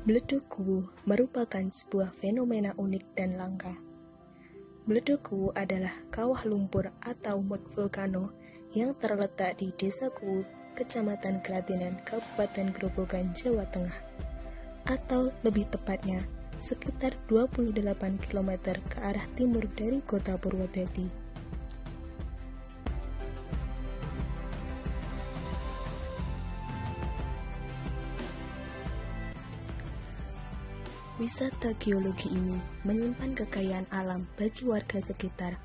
Beleduk Kuwu merupakan sebuah fenomena unik dan langka. Beleduk Kuwu adalah kawah lumpur atau mud volcano yang terletak di Desa Kuwu, Kecamatan Kelatinan, Kabupaten Grobogan, Jawa Tengah. Atau lebih tepatnya, sekitar 28 km ke arah timur dari kota Purwodadi. Wisata geologi ini menyimpan kekayaan alam bagi warga sekitar,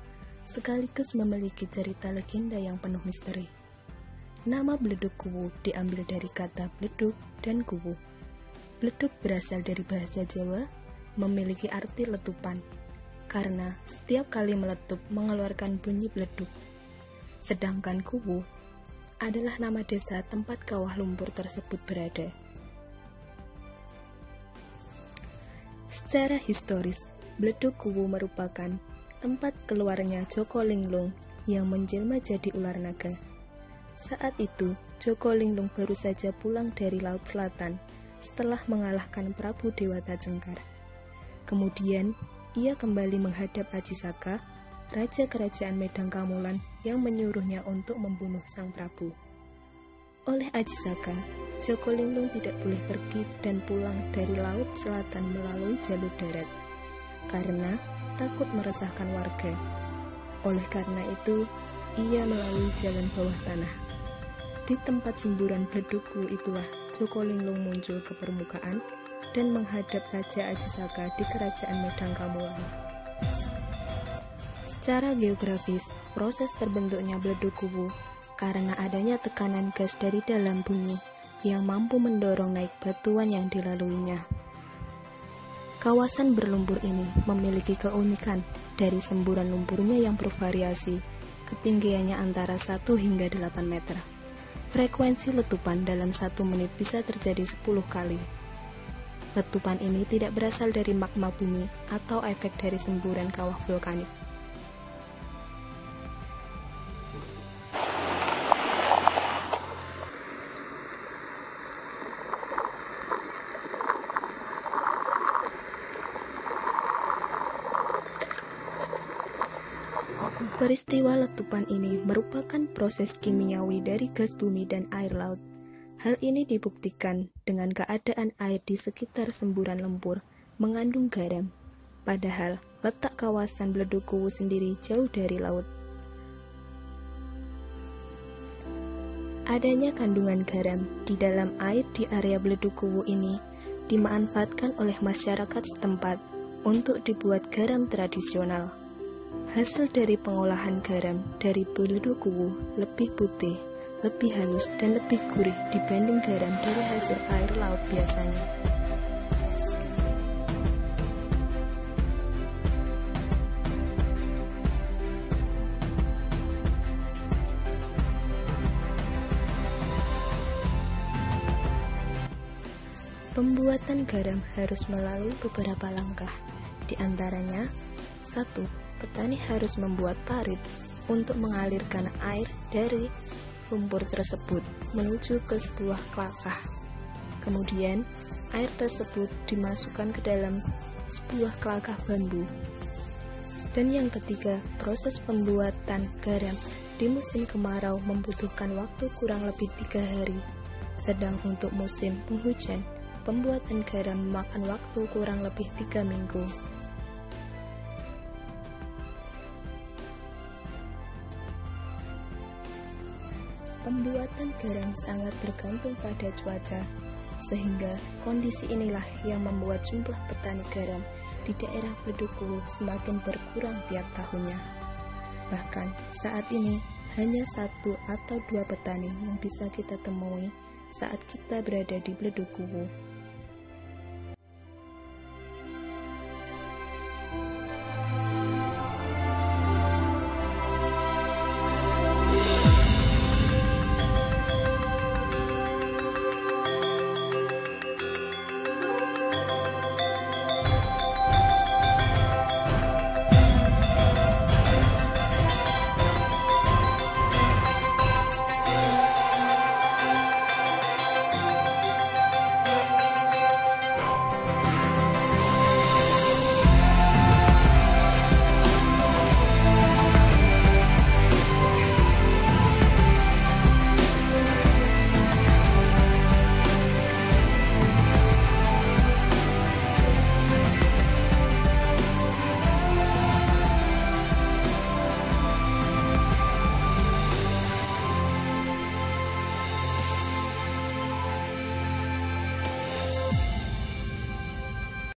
sekaligus memiliki cerita legenda yang penuh misteri. Nama Beleduk Kuwu diambil dari kata beleduk dan kuwu. Beleduk berasal dari bahasa Jawa, memiliki arti letupan, karena setiap kali meletup mengeluarkan bunyi beleduk. Sedangkan Kuwu adalah nama desa tempat kawah lumpur tersebut berada. Secara historis, Beleduk Kuwu merupakan tempat keluarnya Joko Linglung yang menjelma jadi ular naga. Saat itu, Joko Linglung baru saja pulang dari Laut Selatan setelah mengalahkan Prabu Dewata Cengkar. Kemudian, ia kembali menghadap Aji Saka, Raja Kerajaan Medang Kamulan yang menyuruhnya untuk membunuh sang Prabu. Oleh Aji Saka, Joko Linglung tidak boleh pergi dan pulang dari Laut Selatan melalui jalur darat, karena takut meresahkan warga. Oleh karena itu, ia melalui jalan bawah tanah. Di tempat semburan Beleduk Kuwu itulah Joko Linglung muncul ke permukaan dan menghadap Raja Aji Saka di Kerajaan Medang Kamulan. Secara geografis, proses terbentuknya Beleduk Kuwu karena adanya tekanan gas dari dalam bumi yang mampu mendorong naik batuan yang dilaluinya. Kawasan berlumpur ini memiliki keunikan dari semburan lumpurnya yang bervariasi, ketinggiannya antara 1 hingga 8 meter. Frekuensi letupan dalam 1 menit bisa terjadi 10 kali. Letupan ini tidak berasal dari magma bumi atau efek dari semburan kawah vulkanik. Peristiwa letupan ini merupakan proses kimiawi dari gas bumi dan air laut. Hal ini dibuktikan dengan keadaan air di sekitar semburan lumpur mengandung garam. Padahal letak kawasan Beleduk Kuwu sendiri jauh dari laut. Adanya kandungan garam di dalam air di area Beleduk Kuwu ini dimanfaatkan oleh masyarakat setempat untuk dibuat garam tradisional. Hasil dari pengolahan garam dari Beleduk Kuwu lebih putih, lebih halus, dan lebih gurih dibanding garam dari hasil air laut biasanya. Pembuatan garam harus melalui beberapa langkah, di antaranya 1. Petani harus membuat parit untuk mengalirkan air dari lumpur tersebut menuju ke sebuah klakah. Kemudian, air tersebut dimasukkan ke dalam sebuah klakah bambu. Dan yang ketiga, proses pembuatan garam di musim kemarau membutuhkan waktu kurang lebih 3 hari. Sedang untuk musim penghujan, pembuatan garam memakan waktu kurang lebih 3 minggu. Pembuatan garam sangat bergantung pada cuaca, sehingga kondisi inilah yang membuat jumlah petani garam di daerah Beleduk Kuwu semakin berkurang tiap tahunnya. Bahkan saat ini hanya 1 atau 2 petani yang bisa kita temui saat kita berada di Beleduk Kuwu.